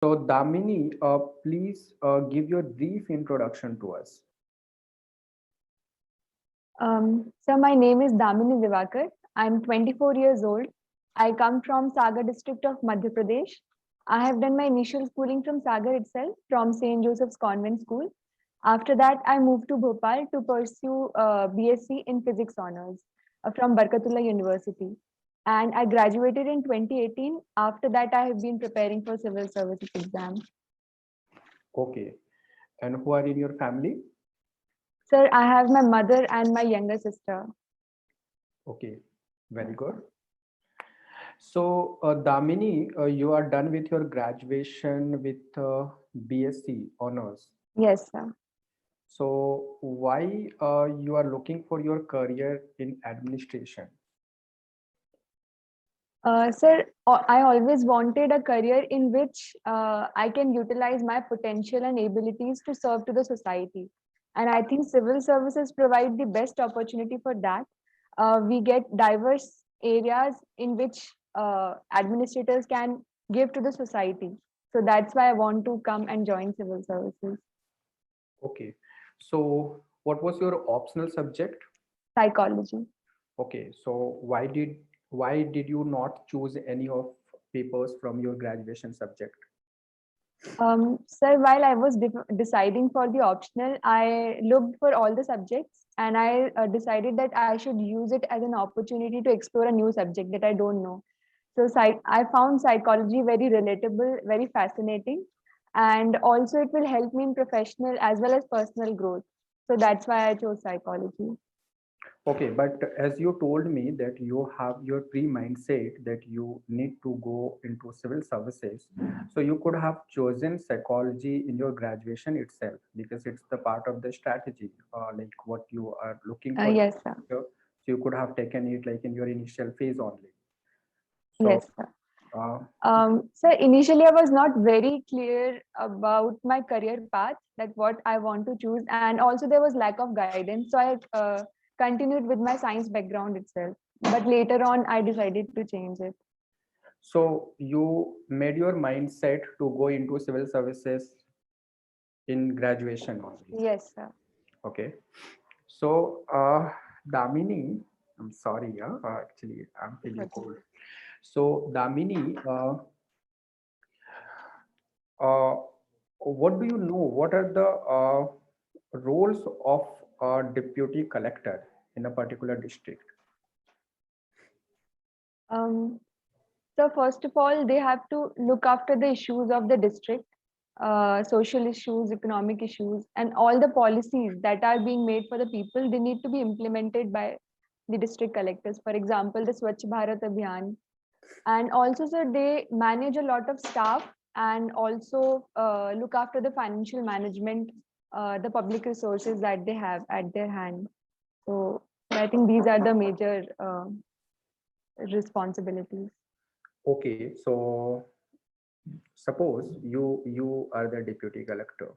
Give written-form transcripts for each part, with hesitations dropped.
So, Damini, please give your brief introduction to us. So my name is Damini Divakar. I'm 24 years old. I come from Sagar district of Madhya Pradesh. I have done my initial schooling from Sagar itself, from St. Joseph's Convent School. After that, I moved to Bhopal to pursue BSc in Physics Honors from Barkatullah University. And I graduated in 2018. After that, I have been preparing for civil services exam. Okay. And who are in your family? Sir, I have my mother and my younger sister. Okay. Very good. So, Damini, you are done with your graduation with BSc honors. Yes, sir. So, why you are looking for your career in administration? Sir, I always wanted a career in which I can utilize my potential and abilities to serve to the society. And I think civil services provide the best opportunity for that. We get diverse areas in which administrators can give to the society. So that's why I want to come and join civil services. Okay. So, what was your optional subject? Psychology. Okay. So, why did you not choose any of papers from your graduation subject? Sir, while I was deciding for the optional, I looked for all the subjects and I decided that I should use it as an opportunity to explore a new subject that I don't know. So, I found psychology very relatable, very fascinating, and also it will help me in professional as well as personal growth. So, that's why I chose psychology. Okay, but as you told me that you have your pre-mindset that you need to go into civil services, so you could have chosen psychology in your graduation itself because it's the part of the strategy, like what you are looking for. Yes, sir. So you could have taken it like in your initial phase only. So, Yes, sir. uh, So initially, I was not very clear about my career path, that what I want to choose, and also there was lack of guidance. So I continued with my science background itself. But later on, I decided to change it. so you made your mindset to go into civil services in graduation only. Yes, sir. Okay. So, Damini, I'm sorry, yeah, actually, I'm feeling Okay. cold. So, Damini, uh, what do you know? What are the roles of a deputy collector in a particular district? Um, so first of all, they have to look after the issues of the district, social issues, economic issues, and all the policies that are being made for the people. They need to be implemented by the district collectors. For example, the Swachh Bharat Abhiyan. And also, sir, they manage a lot of staff and also look after the financial management, the public resources that they have at their hand. So I think these are the major responsibilities. Okay, so suppose you are the deputy collector.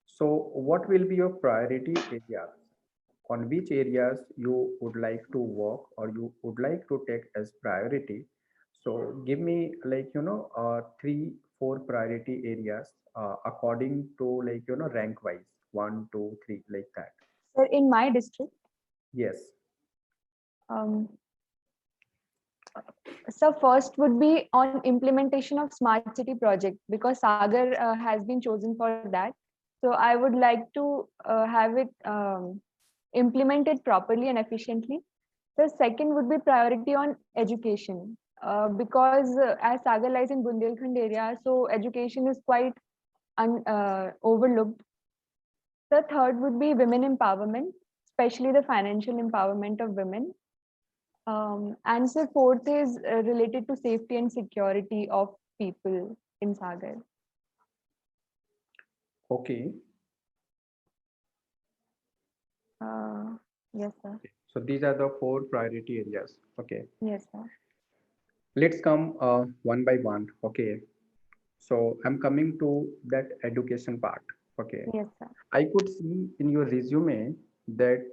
So, what will be your priority areas? On which areas you would like to work or you would like to take as priority? So give me like three, four priority areas according to like rank wise, one, two, three, like that. So in my district, Yes. um, so first would be on implementation of smart city project, because Sagar has been chosen for that. So I would like to have it implemented properly and efficiently. The second would be priority on education, because as Sagar lies in Bundelkhand area, so education is quite overlooked. The third would be women empowerment, especially the financial empowerment of women. And so fourth is related to safety and security of people in Sagar. Okay. Uh, yes, sir. So these are the four priority areas. Okay. Yes, sir. Let's come one by one. Okay. So I'm coming to that education part. Okay. Yes, sir. I could see in your resume that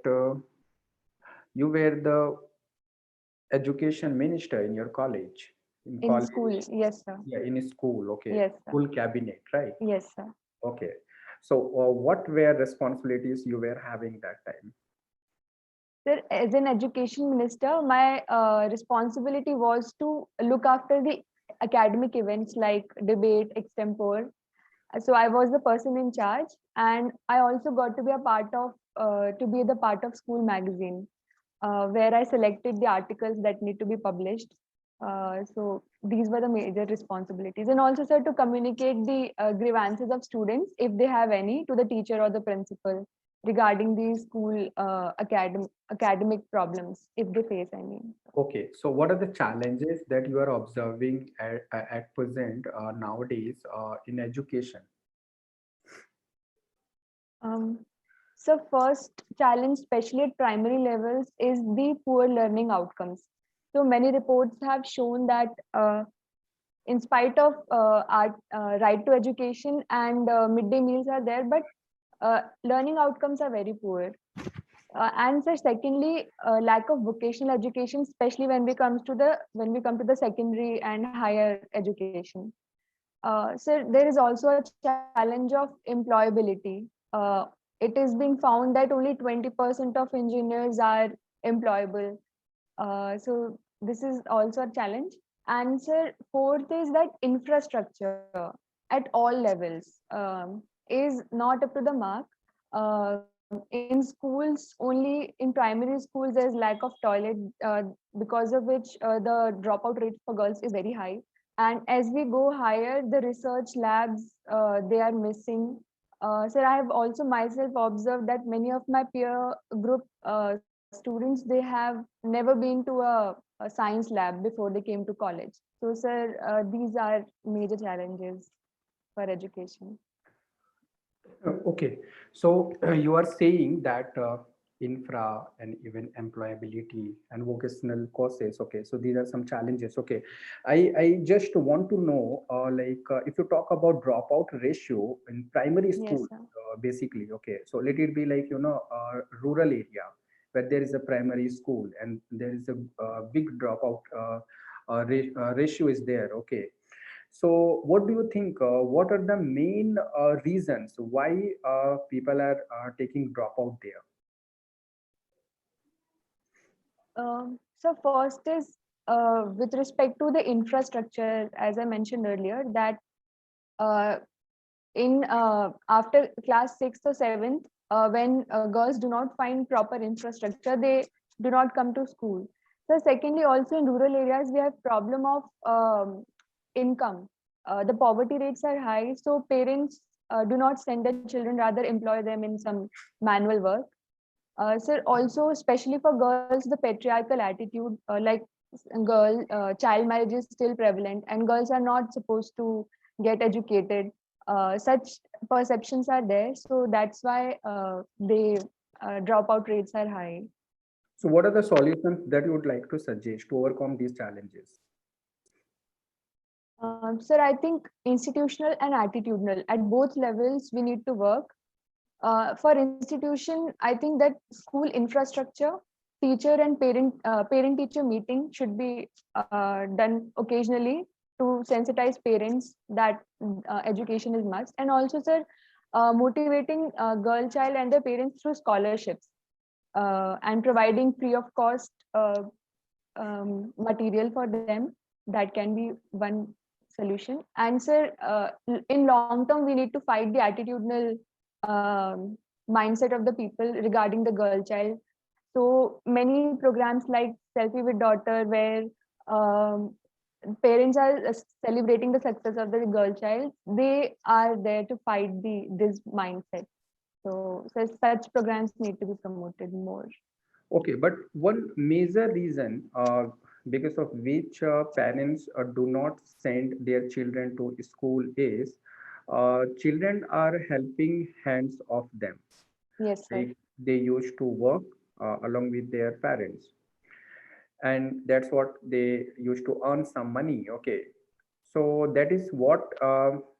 you were the education minister in your college. in In college? school, yes, sir. Yeah, in school. Okay, Yes, sir. school cabinet, right? Yes, sir. Okay. So, what were responsibilities you were having that time? Sir, as an education minister, my responsibility was to look after the academic events like debate, extempore. So I was the person in charge, and I also got to be a part of the part of school magazine, where I selected the articles that need to be published. So these were the major responsibilities, and also, sir, to communicate the grievances of students if they have any to the teacher or the principal regarding the school academic problems if they face any. Okay, so what are the challenges that you are observing at present nowadays in education? Um, so first challenge, especially at primary levels, is the poor learning outcomes. So many reports have shown that in spite of our right to education and midday meals are there, but learning outcomes are very poor. And so secondly, lack of vocational education, especially when we come to the secondary and higher education. So there is also a challenge of employability. It is being found that only 20% of engineers are employable. So this is also a challenge. And sir, fourth is that infrastructure at all levels is not up to the mark. In schools, only in primary schools, there's lack of toilet, because of which the dropout rate for girls is very high. And as we go higher, the research labs they are missing. Sir, I have also myself observed that many of my peer group students, they have never been to a science lab before they came to college. So, sir, these are major challenges for education. Okay, so you are saying that infra and even employability and vocational courses. Okay, so these are some challenges. Okay, I just want to know, if you talk about dropout ratio in primary Yes, school, sir. basically. Okay, so let it be like rural area where there is a primary school and there is a big dropout ratio is there. Okay, so, what do you think? What are the main reasons why people are taking dropout there? So first is with respect to the infrastructure, as I mentioned earlier, that uh, in after class 6th or 7th, when girls do not find proper infrastructure, they do not come to school. So secondly, also in rural areas, we have problem of income. The poverty rates are high, so parents do not send their children, rather employ them in some manual work. So also, especially for girls, the patriarchal attitude, child marriage is still prevalent, and girls are not supposed to get educated. Such perceptions are there, so that's why the dropout rates are high. So, what are the solutions that you would like to suggest to overcome these challenges? Sir, I think institutional and attitudinal at both levels we need to work. For institution, I think that school infrastructure, teacher and parent teacher meeting should be done occasionally to sensitize parents that education is must. And also, sir, motivating girl child and their parents through scholarships, and providing free of cost material for them. That can be one solution. And sir, in long term, we need to fight the attitudinal um, mindset of the people regarding the girl child. So many programs like Selfie with Daughter, where um, parents are celebrating the success of the girl child, they are there to fight this mindset. So such programs need to be promoted more. Okay, but one major reason because of which parents do not send their children to school is children are helping hands of them. Yes, sir. Like they used to work along with their parents, and that's what they used to earn some money. Okay, so that is what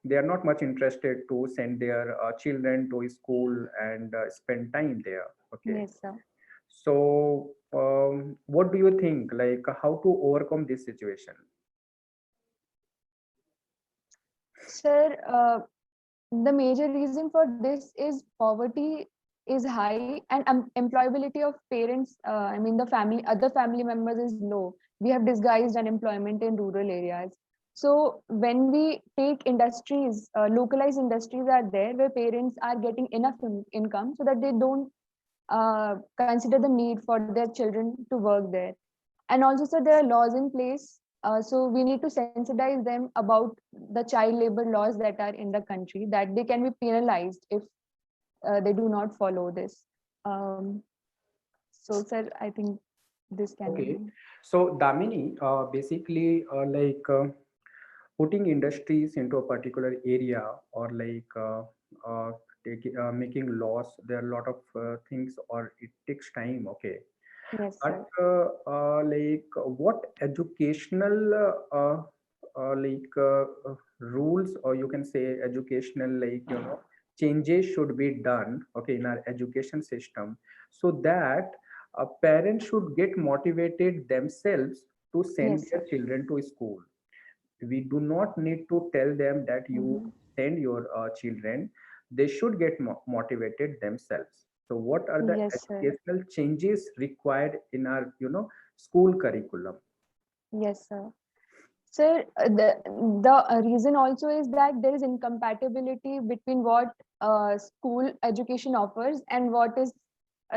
they are not much interested to send their children to school and spend time there. Okay, Yes, sir. so what do you think, like how to overcome this situation? Sir, the major reason for this is poverty is high and employability of parents, I mean the family, other family members is low. We have disguised unemployment in rural areas. So when we take industries, localized industries are there where parents are getting enough income so that they don't consider the need for their children to work there. And also, sir, there are laws in place. So we need to sensitize them about the child labor laws that are in the country, that they can be penalized if they do not follow this. Um, so, sir, I think this can be Okay, done. so Damini, basically, putting industries into a particular area, or uh, making laws, there are a lot of things, or it takes time. Okay, Yes, but sir. what educational rules, or you can say educational, changes should be done, okay, in our education system, so that parents should get motivated themselves to send Yes, their sir. children to school. We do not need to tell them that you Mhm. send your children. They should get motivated themselves. So what are the Yes, sir. educational changes required in our school curriculum? Yes, sir. Sir, the reason also is that there is incompatibility between what school education offers and what is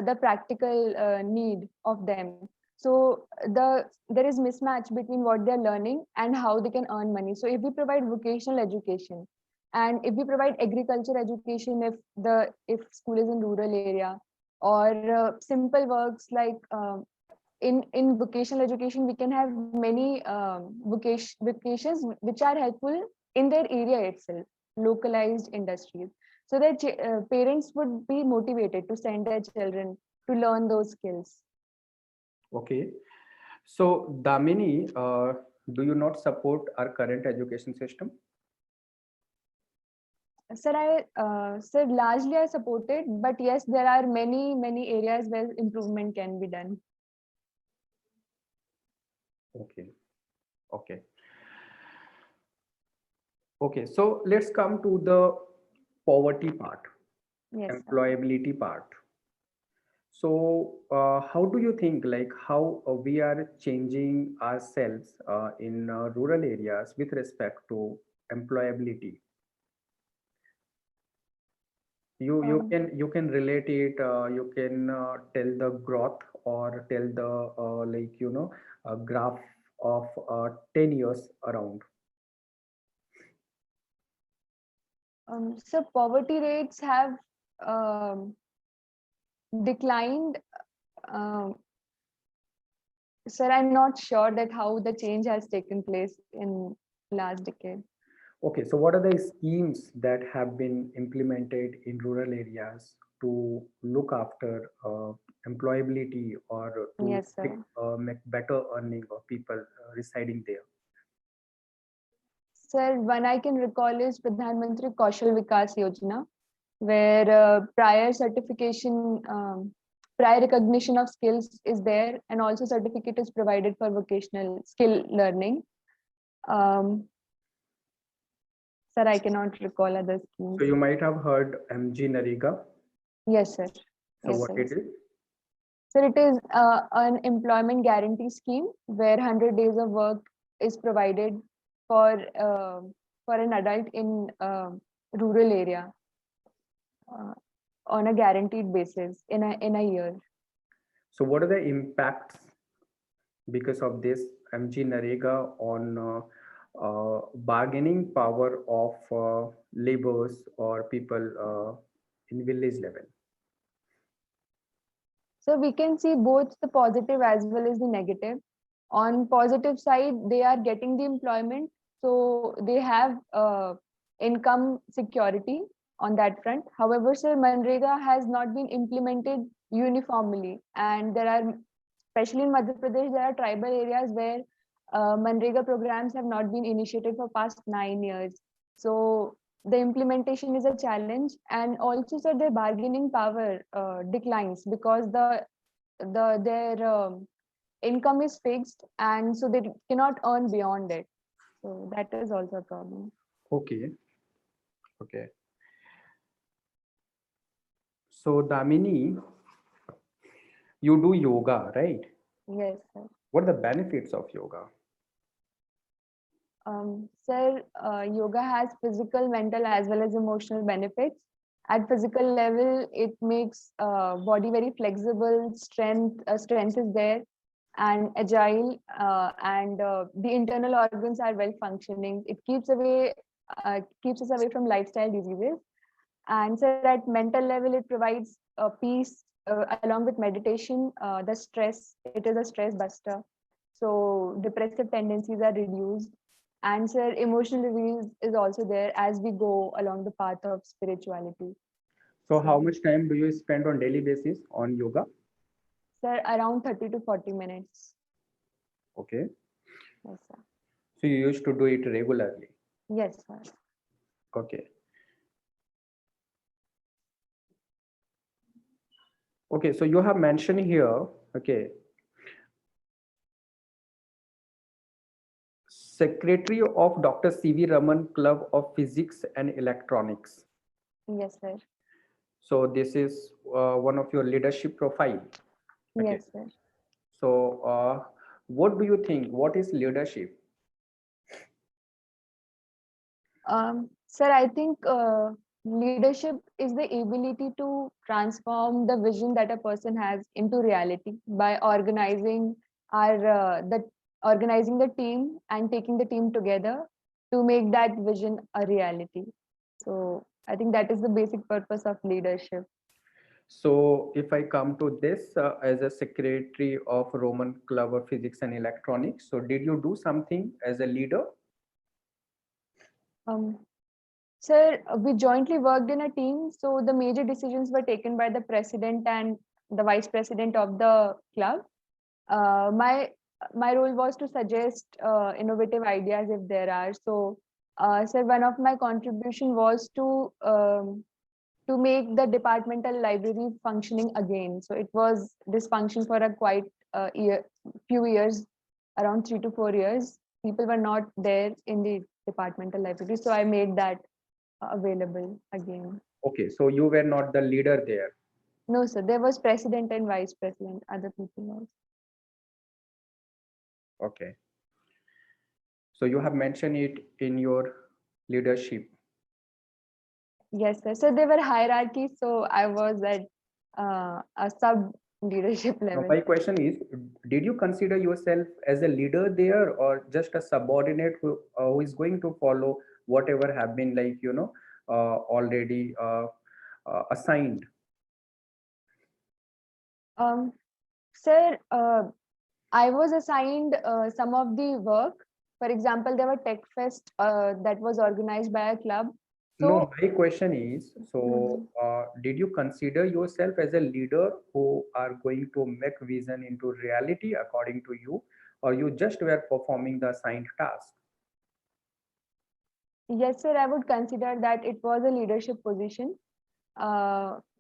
the practical need of them. So there is mismatch between what they're learning and how they can earn money. So if we provide vocational education and if we provide agriculture education, if school is in rural area, or simple works like in vocational education we can have many vocations which are helpful in their area itself, localized industries, so that parents would be motivated to send their children to learn those skills. Okay, so Damini, do you not support our current education system? Sir, I said largely I support it, but yes, there are many areas where improvement can be done. Okay, okay, okay, so let's come to the poverty part, Yes, sir. employability part. So, how do you think, like, how we are changing ourselves in rural areas with respect to employability? um, You can relate it. You can tell the growth, or tell the graph of 10 years around. so poverty rates have um, declined. um, Sir, I'm not sure that how the change has taken place in last decade. Okay, so what are the schemes that have been implemented in rural areas to look after employability, or to Yes, sir. make better earning of people residing there? Sir, one I can recall is Pradhan Mantri Kaushal Vikas Yojana, where prior certification, prior recognition of skills is there, and also certificate is provided for vocational skill learning. Um, Sir, I cannot recall other So schemes. you might have heard MG Nariga. Yes, sir. So Yes, what sir. it Yes. is? Sir, it is an employment guarantee scheme where 100 days of work is provided for uh, for an adult in rural area uh, on a guaranteed basis in a year. So what are the impacts because of this MG Narega on bargaining power of laborers or people in village level? So we can see both the positive as well as the negative. On positive side, they are getting the employment, so they have income security on that front. However, sir, Manrega has not been implemented uniformly, and there are, especially in Madhya Pradesh, there are tribal areas where Manrega programs have not been initiated for past 9 years. So the implementation is a challenge, and also, sir, their bargaining power declines because their income is fixed, and so they cannot earn beyond it. So that is also a problem. Okay. Okay. So Damini, you do yoga, right? Yes, sir. What are the benefits of yoga? Sir, yoga has physical, mental, as well as emotional benefits. At physical level, it makes body very flexible. Strength is there, and agile, and the internal organs are well functioning. It keeps us away from lifestyle diseases. And so at mental level, it provides peace along with meditation. The stress, it is a stress buster. So depressive tendencies are reduced. And sir, emotional release is also there as we go along the path of spirituality. So how So, much time do you spend on daily basis on yoga? sir, around 30 to 40 minutes. Okay. Yes, sir. So you used to do it regularly. Yes, sir. Okay. Okay. So you have mentioned here, okay, Secretary of Dr. C.V. Raman Club of Physics and Electronics. Yes, sir. So this is one of your leadership profile. Okay. Yes, sir. So what do you think? What is leadership? Sir, I think leadership is the ability to transform the vision that a person has into reality by organizing the team and taking the team together to make that vision a reality. So I think that is the basic purpose of leadership. So if I come to this as a secretary of Roman Club of Physics and Electronics, so did you do something as a leader? Um, Sir, we jointly worked in a team, so the major decisions were taken by the president and the vice president of the club. My role was to suggest innovative ideas if there are. So, sir, one of my contribution was to make the departmental library functioning again. So it was dysfunction for a quite few years, around 3 to 4 years. People were not there in the departmental library, so I made that available again. Okay, so you were not the leader there. No, sir, there was president and vice president, other people also. Okay. So you have mentioned it in your leadership. Yes, sir. So there were hierarchies, so I was at a sub leadership Now, level. my question is, did you consider yourself as a leader there or just a subordinate who is going to follow whatever have been like, already assigned? Um, Sir, I was assigned some of the work. For example, there were tech fest that was organized by a club. No, So, my question is, so mhm. did you consider yourself as a leader who are going to make vision into reality according to you, or you just were performing the assigned task? Yes, sir, I would consider that it was a leadership position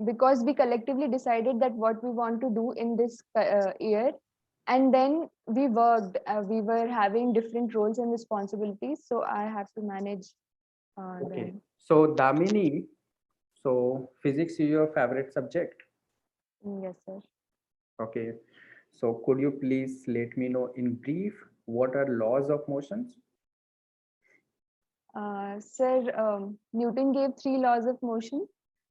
because we collectively decided that what we want to do in this year, and then we worked. We were having different roles and responsibilities, so I have to manage Okay. them. So Damini, so physics is your favorite subject. Yes, sir. Okay. So could you please let me know in brief what are laws of motions? Sir, Newton gave three laws of motion.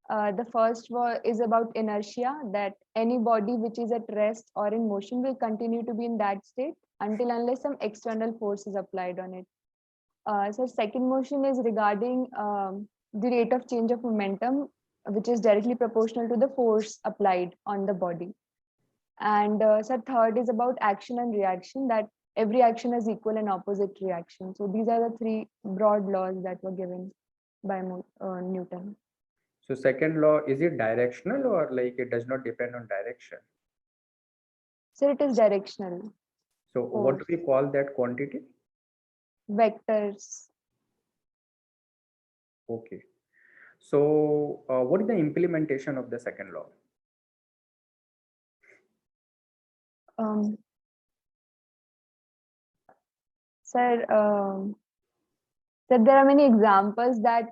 The first is about inertia, that any body which is at rest or in motion will continue to be in that state until unless some external force is applied on it. So second motion is regarding the rate of change of momentum, which is directly proportional to the force applied on the body. And so third is about action and reaction, that every action has equal and opposite reaction. So these are the three broad laws that were given by Newton. So second law, is it directional or like it does not depend on direction? So it is directional So what do force, we call that quantity? vectors. Okay. So what is the implementation of the second law? Um, Sir, So there are many examples that,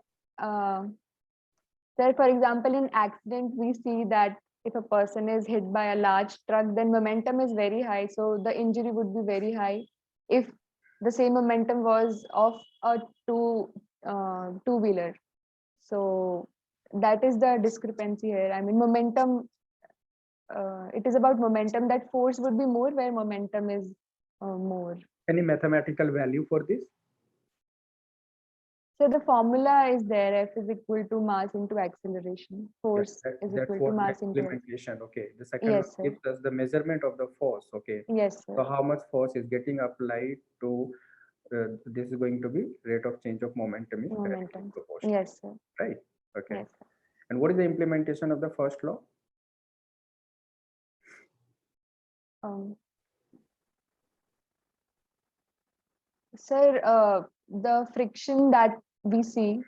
there, for example, in accident, we see that if a person is hit by a large truck, then momentum is very high. So the injury would be very high. If the same momentum was of a two-wheeler. So that is the discrepancy here. I mean, momentum, it is about momentum, that force would be more where momentum is more. Any mathematical value for this? So the formula is there, F is equal to mass into acceleration. Force Yes, is that's equal to what the mass into implementation. Okay. The second Yes, one sir. gives us the measurement of the force. Okay. Yes, So sir. how much force is getting applied to this is going to be rate of change of momentum in directly Momentum. proportion, Yes, sir. right? Okay. Yes, sir. And what is the implementation of the first law? Sir, the friction that we see.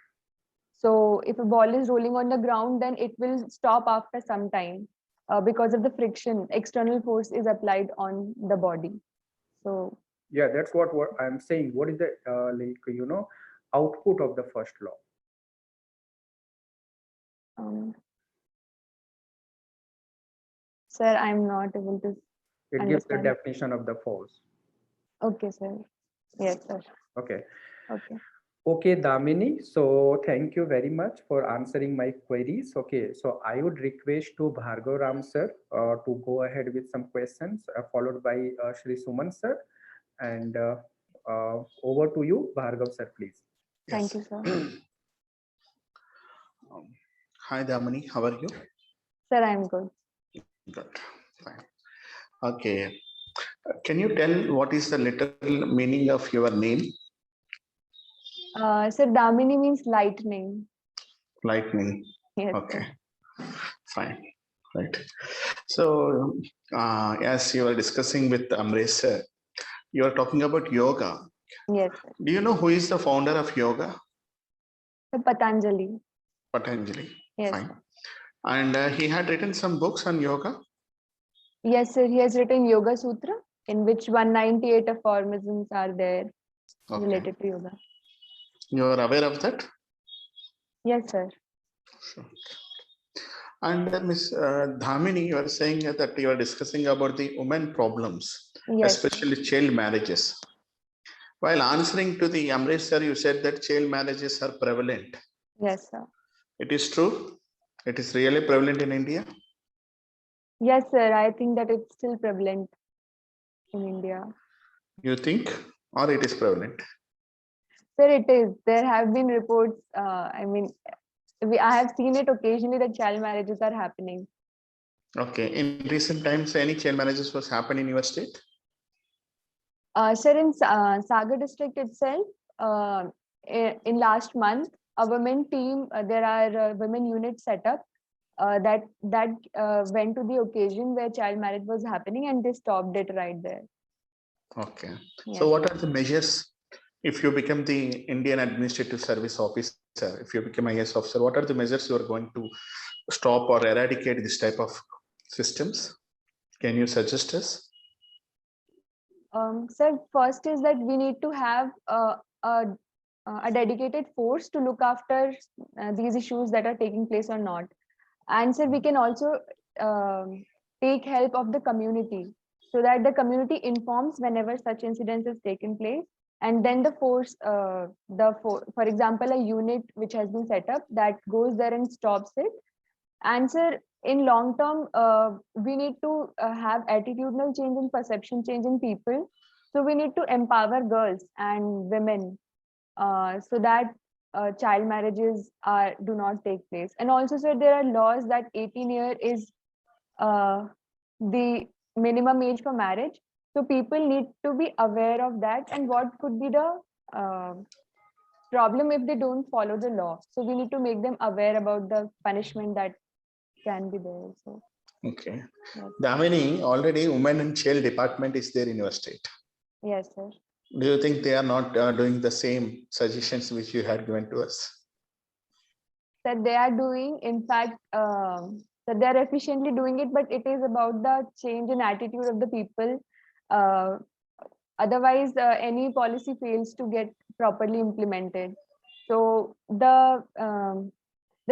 So if a ball is rolling on the ground, then it will stop after some time because of the friction. External force is applied on the body. So Yeah, that's what I'm saying. What is the output of the first law? sir, I'm not able to It gives the understand. definition of the force. Okay, sir. Yes, sir. Okay. Okay. Okay, Damini. So thank you very much for answering my queries. Okay, so I would request to Bhargav Ram sir to go ahead with some questions, followed by Shri Suman sir. And over to you, Bhargav sir, please. Thank Yes. you, sir. Hi, Damini. How are you? Sir, I'm good. Good. Fine. Okay. Can you tell what is the literal meaning of your name? Sir, Damini means lightning. Lightning. Yes, Okay. sir. Fine. Right. So, as you were discussing with Amresh sir, you are talking about yoga. Yes, sir. Do you know who is the founder of yoga? Sir, Patanjali. Patanjali. Yes, Fine. sir. And he had written some books on yoga. Yes, sir. He has written Yoga Sutra, in which 198 aphorisms are there related to yoga. You are aware of that? Yes, sir. Sure. And Ms. Dhamini, you are saying that you are discussing about the women problems, Yes, sir. especially child marriages. While answering to the Amresh sir, you said that child marriages are prevalent. Yes, sir. It is true. It is really prevalent in India. Yes, sir. I think that it's still prevalent in India. You think, or it is prevalent? Sir, it is. There have been reports. I mean, I have seen it occasionally that child marriages are happening. Okay. In recent times, any child marriages was happening in your state? Sir, in Sagar district itself, in last month, a women team, there are women units set up that went to the occasion where child marriage was happening, and they stopped it right there. Okay. Yes. So what are the measures if you become the Indian Administrative Service Officer, if you become IAS officer, what are the measures you are going to stop or eradicate this type of systems? Can you suggest us? Sir, first is that we need to have a dedicated force to look after these issues that are taking place or not. And sir, we can also take help of the community, so that the community informs whenever such incidents has taken place. And then the force, for example, a unit which has been set up that goes there and stops it. And sir, in long term, we need to have attitudinal change and perception change in people. So we need to empower girls and women so that child marriages do not take place. And also, sir, there are laws that 18 year is the minimum age for marriage. So people need to be aware of that, and what could be the problem if they don't follow the law. So we need to make them aware about the punishment that can be there. So Okay. yes, Damini, already Women and Child Department is there in your state. yes, sir. Do you think they are not doing the same suggestions which you had given to us? That they are doing, in fact, that they are efficiently doing it, but it is about the change in attitude of the people. Otherwise, any policy fails to get properly implemented. So the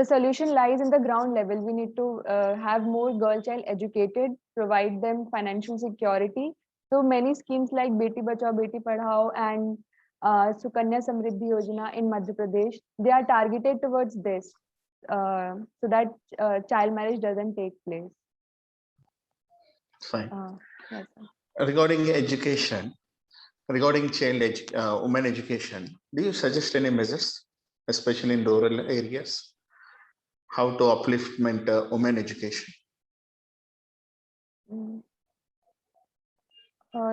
solution lies in the ground level. We need to have more girl child educated, provide them financial security. So many schemes like Beti Bachao, Beti Padhao, and Sukanya Samriddhi Yojana in Madhya Pradesh, they are targeted towards this, so that child marriage doesn't take place. Fine. Yes, sir. Regarding education, regarding women education, do you suggest any measures, especially in rural areas? How to upliftment women education?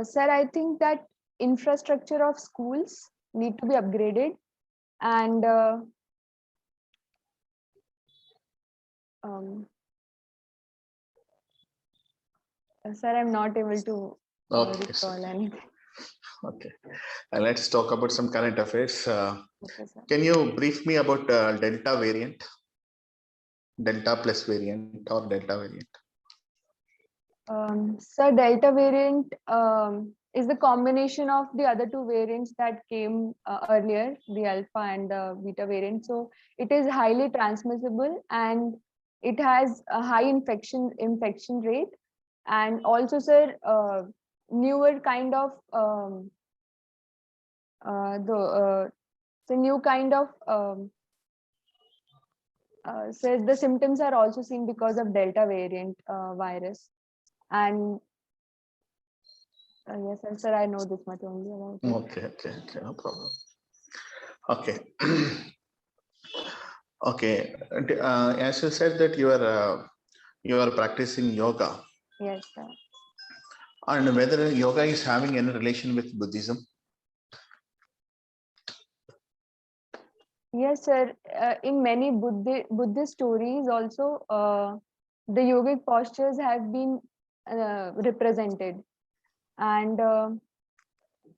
Sir, I think that infrastructure of schools need to be upgraded, and sir, I'm not able to Okay, recall anything. okay. Let's talk about some current affairs. Okay, sir. Can you brief me about Delta variant, Delta plus variant or Delta variant? So Delta variant is the combination of the other two variants that came earlier, the Alpha and the Beta variant. So it is highly transmissible and it has a high infection rate, and also, sir, newer kind of the new kind of so the symptoms are also seen because of Delta variant virus. And yes, sir, I know this much only about it. Okay, no problem. Okay. Okay. As you said that you are practicing yoga, Yes, sir. and whether yoga is having any relation with Buddhism? Yes, sir. In many Buddhist stories also, the yogic postures have been represented. And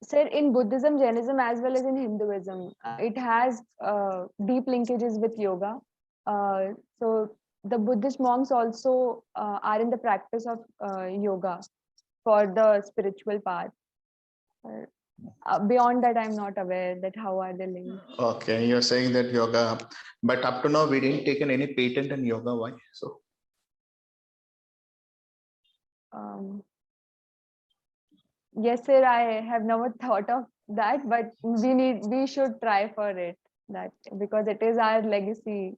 sir, in Buddhism, Jainism, as well as in Hinduism, it has deep linkages with yoga. So the Buddhist monks also are in the practice of yoga for the spiritual path. Beyond that, I'm not aware that how are they linked. Okay, you're saying that yoga, but up to now we didn't taken any patent in yoga. Why so? Yes, sir, I have never thought of that, but we should try for it, that because it is our legacy.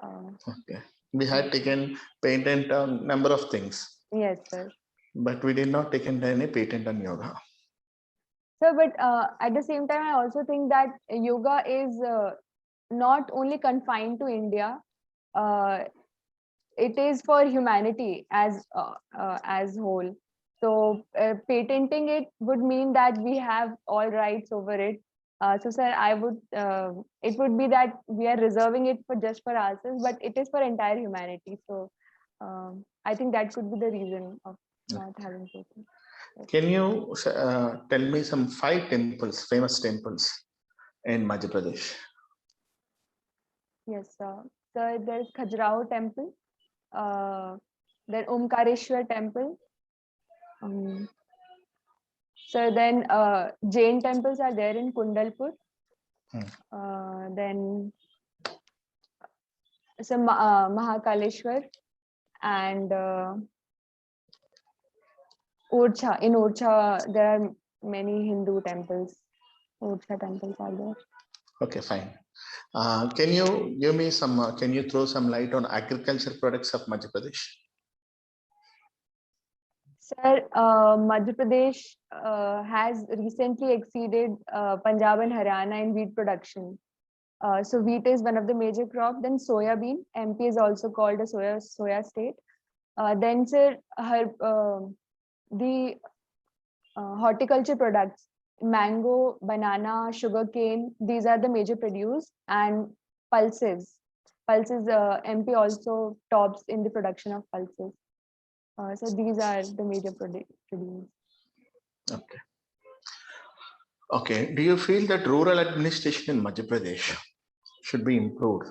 Okay, we had taken patent on number of things, Yes, sir. but we did not taken any patent on yoga. So, but at the same time, I also think that yoga is not only confined to India. It is for humanity as whole. So patenting it would mean that we have all rights over it. So, sir, it would be that we are reserving it for just for ourselves, but it is for entire humanity. So I think that could be the reason of not having patent. Can you tell me some 5 temples, famous temples in Madhya Pradesh? Yes, sir. So there's Khajuraho temple, then Omkareshwar temple. So then Jain temples are there in Kundalpur. Then some Mahakaleshwar and Orcha. In Orcha, there are many Hindu temples. Orcha temples are there. Okay, fine. Can you give me some? Can you throw some light on agriculture products of Madhya Pradesh? Sir, Madhya Pradesh has recently exceeded Punjab and Haryana in wheat production. So wheat is one of the major crop. Then soya bean. MP is also called a soya state. Then, sir, the horticulture products, mango, banana, sugarcane, these are the major produce, and pulses. MP also tops in the production of pulses. So these are the major produce. Okay. Okay. Do you feel that rural administration in Madhya Pradesh should be improved?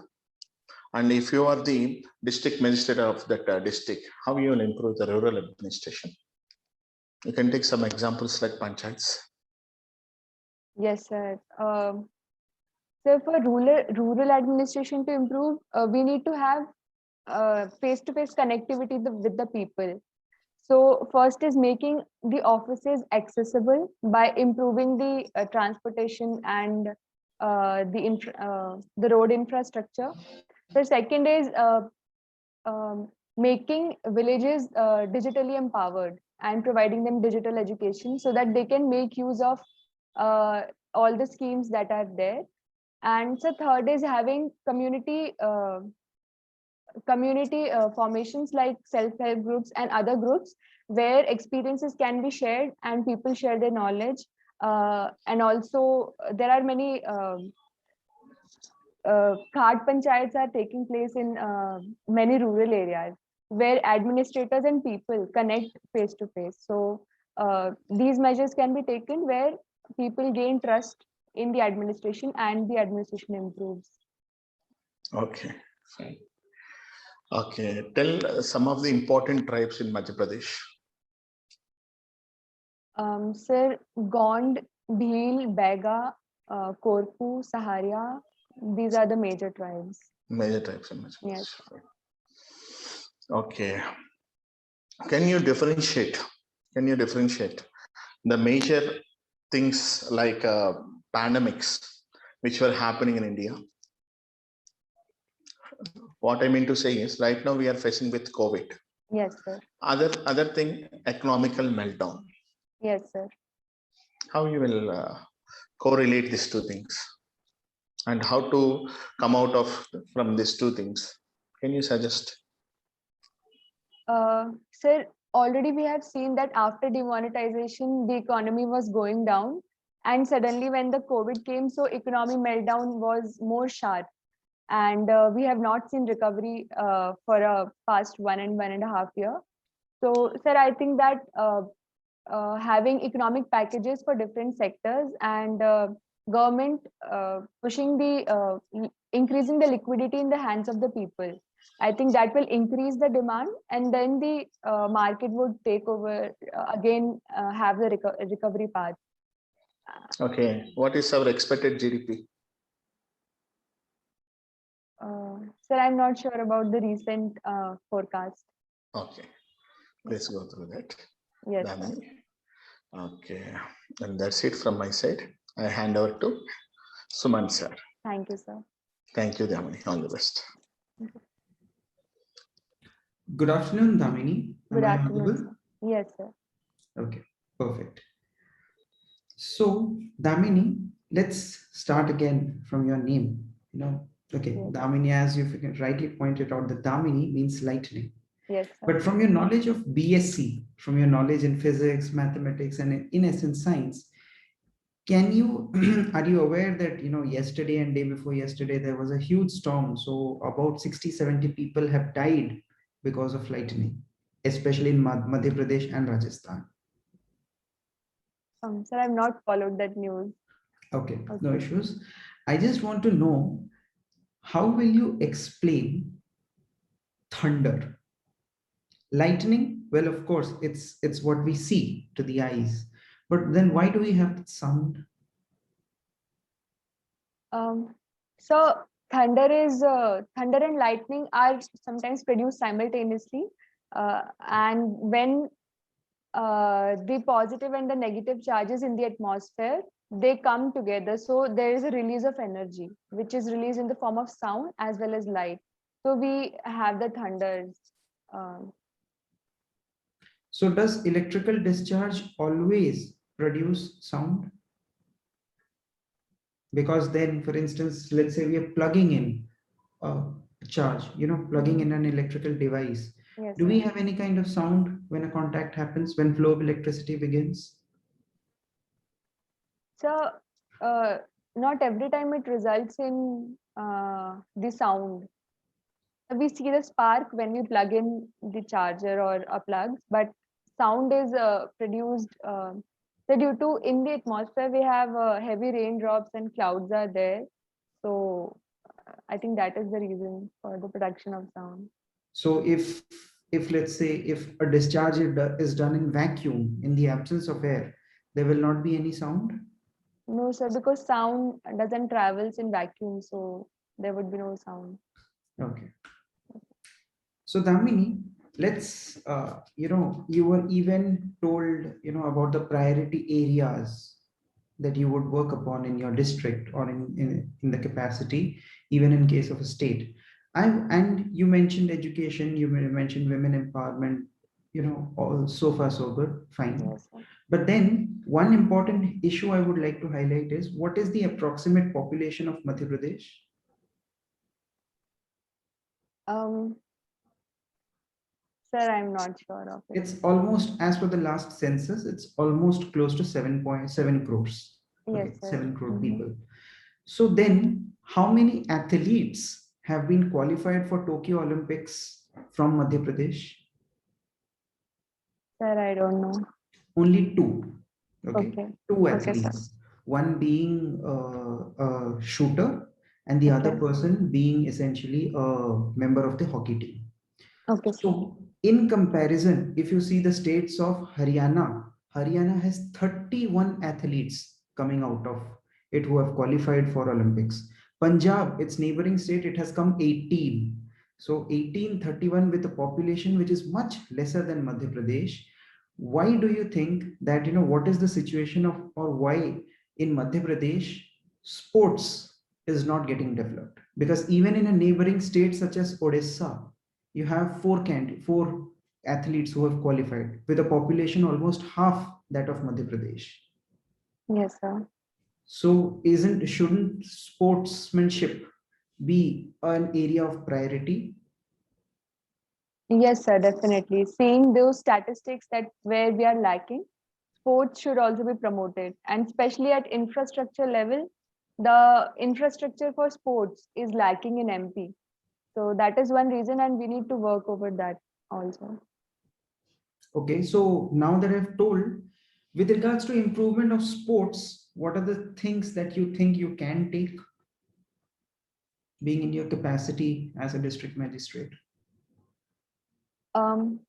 And if you are the district magistrate of that district, how you will improve the rural administration? You can take some examples like panchayats. Yes, sir. So for rural administration to improve, we need to have face-to-face connectivity with the people. So first is making the offices accessible by improving the transportation and the road infrastructure. The second is making villages digitally empowered and providing them digital education so that they can make use of uh, all the schemes that are there. And so third is having community formations like self-help groups and other groups where experiences can be shared and people share their knowledge. And also there are many card panchayats are taking place in many rural areas where administrators and people connect face to face. So these measures can be taken where people gain trust in the administration and the administration improves. Okay, fine. Okay, tell some of the important tribes in Madhya Pradesh. Sir, Gond, Bhil, Bega, Korpu, Saharia, these are the major tribes. Major tribes in Madhya Pradesh. Yes. Okay. Can you differentiate? The major things like pandemics which were happening in India? What I mean to say is, right now we are facing with COVID. Yes, sir. Other thing, economical meltdown. Yes, sir. How you will correlate these two things, and how to come out of from these two things? Can you suggest? Sir, already we have seen that after demonetization, the economy was going down. And suddenly when the COVID came, so economy meltdown was more sharp. And we have not seen recovery for a past 1.5 year. So, sir, I think that having economic packages for different sectors and government pushing increasing the liquidity in the hands of the people, I think that will increase the demand, and then the market would take over again, have the recovery path. Okay, what is our expected GDP? Sir, I'm not sure about the recent forecast. Okay, let's go through that. Yes, sir. Damini. Okay, and that's it from my side. I hand over to Suman sir. Thank you, sir. Thank you, Damini. All the best. Good afternoon, Damini. Good Am I afternoon, audible? sir. Yes, sir. Okay, perfect. So, Damini, let's start again from your name. Okay, Yes. Damini, as you rightly pointed out, the Damini means lightning. Yes, sir. But from your knowledge of BSc, from your knowledge in physics, mathematics, and in essence science, can you are you aware that yesterday and day before yesterday there was a huge storm? So about 60-70 people have died because of lightning, especially in Madhya Pradesh and Rajasthan. Sir, I've not followed that news. Okay, no issues. I just want to know, how will you explain thunder? Lightning, well, of course, it's what we see to the eyes, but then why do we have that sound? So thunder and lightning are sometimes produced simultaneously, and when the positive and the negative charges in the atmosphere, they come together, so there is a release of energy which is released in the form of sound as well as light. So we have the thunders. So does electrical discharge always produce sound? Because then, for instance, let's say we are plugging in a charge, plugging in an electrical device. Yes, Do we sir. have any kind of sound when a contact happens, when flow of electricity begins? So not every time it results in the sound. We see the spark when we plug in the charger or a plug, but sound is produced so due to in the atmosphere we have heavy raindrops and clouds are there. So I think that is the reason for the production of sound. So if let's say if a discharge is done in vacuum, in the absence of air, there will not be any sound? No, sir, because sound doesn't travels in vacuum, so there would be no sound. Okay. So Damini, let's, you were even told, about the priority areas that you would work upon in your district or in the capacity, even in case of a state. And you mentioned education, you mentioned women empowerment, all so far so good, fine. Yes, sir. But then one important issue I would like to highlight is what is the approximate population of Madhya Pradesh? Um, Sir, I'm not sure of it. It's almost, as per the last census, it's almost close to 7.7 crores. Yes, Okay, sir. 7 crore Mhm. people. So then, how many athletes have been qualified for Tokyo Olympics from Madhya Pradesh? Sir, I don't know. Only two. Okay, Okay. two Okay, sir. athletes. One being a shooter, and the other Okay. person being essentially a member of the hockey team. Okay, sir. So, in comparison, if you see the states of Haryana, Haryana has 31 athletes coming out of it who have qualified for Olympics. Punjab, its neighboring state, it has come 18. So 18, 31 with a population which is much lesser than Madhya Pradesh. Why do you think that, what is the situation of, or why in Madhya Pradesh sports is not getting developed? Because even in a neighboring state such as Odisha, you have four athletes who have qualified with a population almost half that of Madhya Pradesh. Yes, sir. So shouldn't sportsmanship be an area of priority? Yes, sir, definitely. Seeing those statistics that where we are lacking, sports should also be promoted. And especially at infrastructure level, the infrastructure for sports is lacking in MP. So that is one reason, and we need to work over that also. Okay, so now that I've told, with regards to improvement of sports, what are the things that you think you can take being in your capacity as a district magistrate?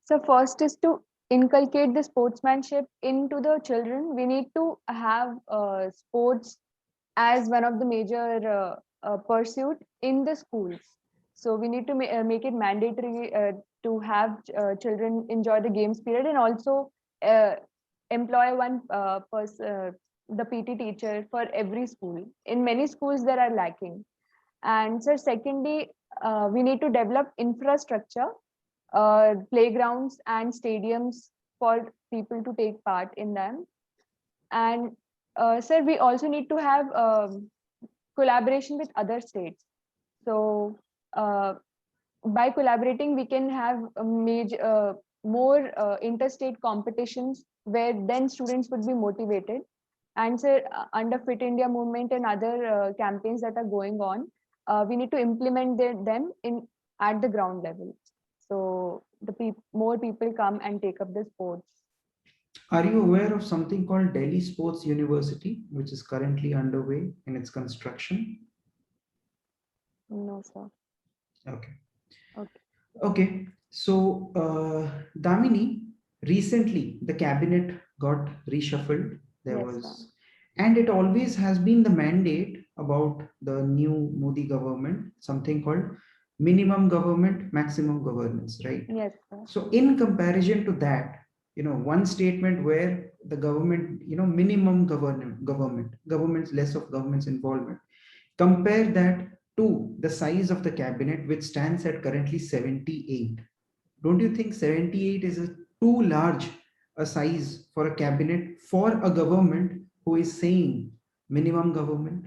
So first is to inculcate the sportsmanship into the children. We need to have sports as one of the major pursuit in the schools. So we need to make it mandatory to have children enjoy the games period, and also uh, employ the PT teacher for every school. In many schools, there are lacking. And so secondly, we need to develop infrastructure, playgrounds and stadiums for people to take part in them. And sir, we also need to have collaboration with other states. So by collaborating, we can have a more interstate competitions where then students would be motivated. And sir, under Fit India movement and other campaigns that are going on, we need to implement them in at the ground level. So more people come and take up the sports. Are you aware of something called Delhi Sports University, which is currently underway in its construction? No, sir. Okay. Okay. Okay. So, Damini, recently the cabinet got reshuffled. There Yes, sir. was, and it always has been the mandate about the new Modi government, something called minimum government, maximum governance, right? Yes, sir. So, in comparison to that, one statement where the government, minimum government's less of government's involvement. Compare that to the size of the cabinet, which stands at currently 78. Don't you think 78 is too large a size for a cabinet for a government who is saying minimum government?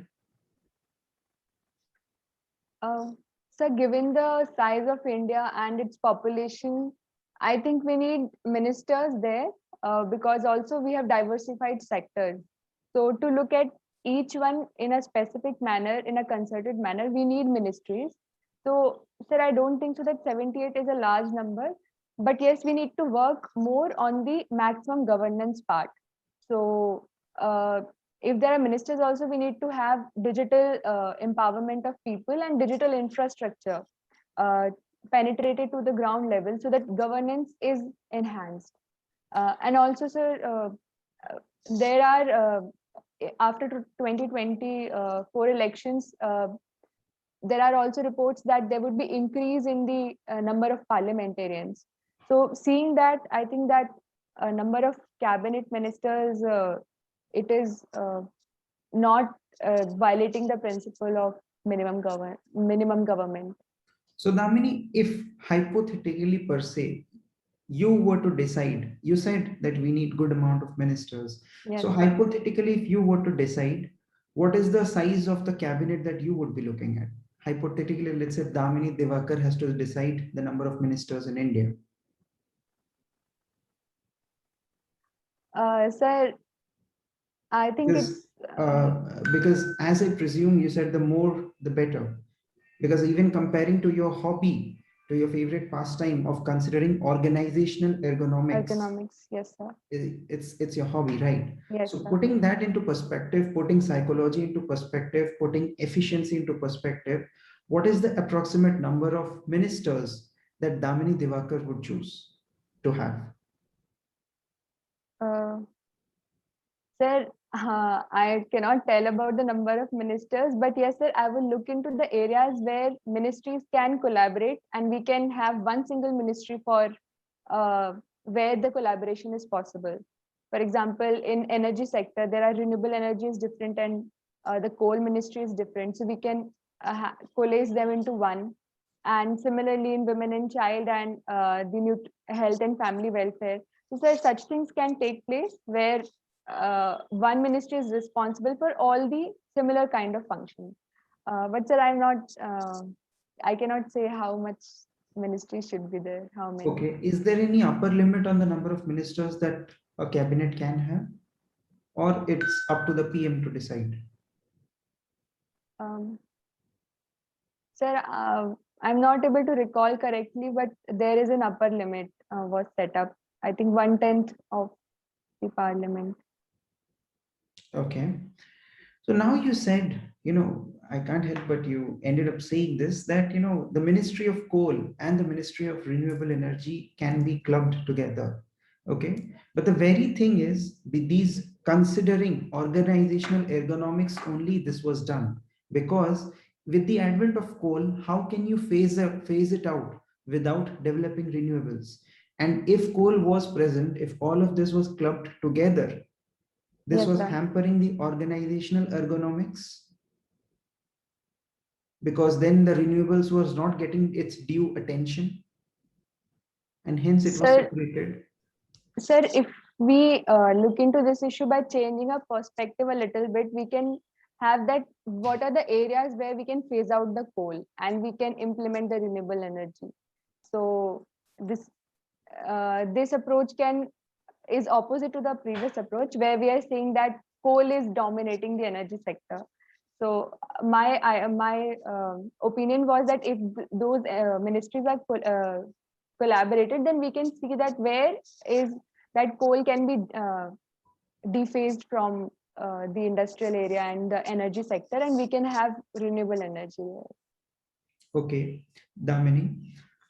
So given the size of India and its population, I think we need ministers there because also we have diversified sectors. So to look at each one in a specific manner, in a concerted manner, we need ministries. So, sir, I don't think so that 78 is a large number, but yes, we need to work more on the maximum governance part. So, if there are ministers also, we need to have digital empowerment of people and digital infrastructure uh, penetrated to the ground level so that governance is enhanced. And also, sir, there are after 2024 elections, there are also reports that there would be increase in the number of parliamentarians. So seeing that, I think that a number of cabinet ministers, it is not violating the principle of minimum government. So Damini, if hypothetically per se, you were to decide, you said that we need good amount of ministers. Yes. So hypothetically, if you were to decide, what is the size of the cabinet that you would be looking at? Hypothetically, let's say Damini Devakar has to decide the number of ministers in India. Sir, I think Because, it's because as I presume, you said the more, the better. Because even comparing to your hobby, to your favorite pastime of considering organizational ergonomics, economics. Yes, sir. it's your hobby, right? Yes, So sir. putting that into perspective, putting psychology into perspective, putting efficiency into perspective, what is the approximate number of ministers that Damini Devakar would choose to have? Sir, I cannot tell about the number of ministers, but yes, sir, I will look into the areas where ministries can collaborate and we can have one single ministry for where the collaboration is possible. For example, in energy sector, there are renewable energy is different and the coal ministry is different. So we can coalesce them into one. And similarly, in women and child and the health and family welfare. So sir, such things can take place where one ministry is responsible for all the similar kind of functions. But sir, I cannot say how much ministry should be there, how many. Okay, is there any upper limit on the number of ministers that a cabinet can have? Or it's up to the PM to decide? Sir, I'm not able to recall correctly, but there is an upper limit was set up. I think 1/10 of the parliament. Okay. So now you said, I can't help but you ended up saying this, that, the Ministry of Coal and the Ministry of Renewable Energy can be clubbed together. Okay. But the very thing is, with these considering organizational ergonomics only, this was done. Because with the advent of coal, how can you phase it out without developing renewables? And if coal was present, if all of this was clubbed together, this Yes, was sir. hampering the organizational ergonomics, because then the renewables was not getting its due attention, and hence it was Sir, separated. Sir, if we look into this issue by changing our perspective a little bit, we can have that what are the areas where we can phase out the coal and we can implement the renewable energy. So this approach is opposite to the previous approach where we are saying that coal is dominating the energy sector. So my opinion was that if those ministries are collaborated, then we can see that where is that coal can be defaced from the industrial area and the energy sector, and we can have renewable energy. Okay, Damini.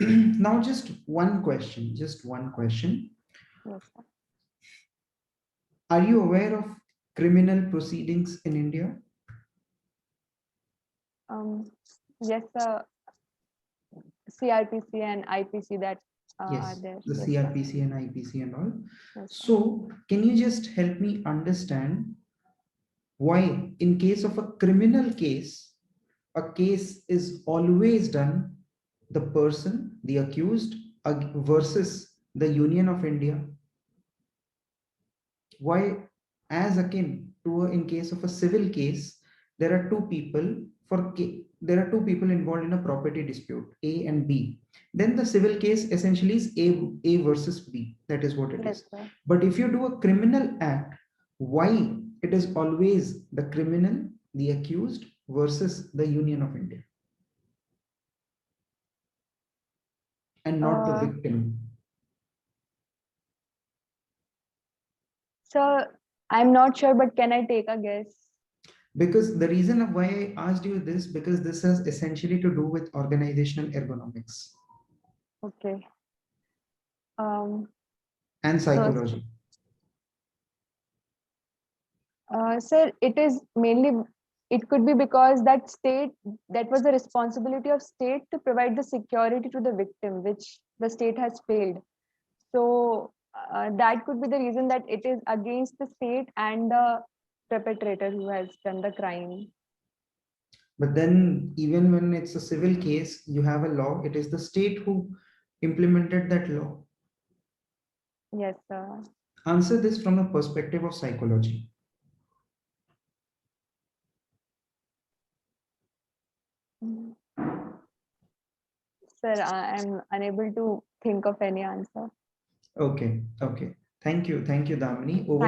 Now just one question. Yes, sir. Are you aware of criminal proceedings in India? Yes, sir. CRPC and IPC that are Yes, there. the Yes, sir. CRPC and IPC and all. Yes, sir. So can you just help me understand why, in case of a criminal case, a case is always done the person, the accused, versus the Union of India? Why, as akin to in case of a civil case, there are two people involved in a property dispute, A and B. Then the civil case essentially is A versus B. That is what it Yes, is. sir. But if you do a criminal act, why it is always the criminal, the accused versus the Union of India, and not the victim? So I'm not sure, but can I take a guess? Because the reason of why I asked you this, because this has essentially to do with organizational ergonomics Okay. Um, and so psychology. Sir, it is mainly, it could be because that was the responsibility of state to provide the security to the victim, which the state has failed. So that could be the reason that it is against the state and the perpetrator who has done the crime. But then even when it's a civil case, you have a law. It is the state who implemented that law. Yes, sir. Answer this from the perspective of psychology. Mm. Sir, I'm unable to think of any answer. Okay, okay. Thank you, Damini. Over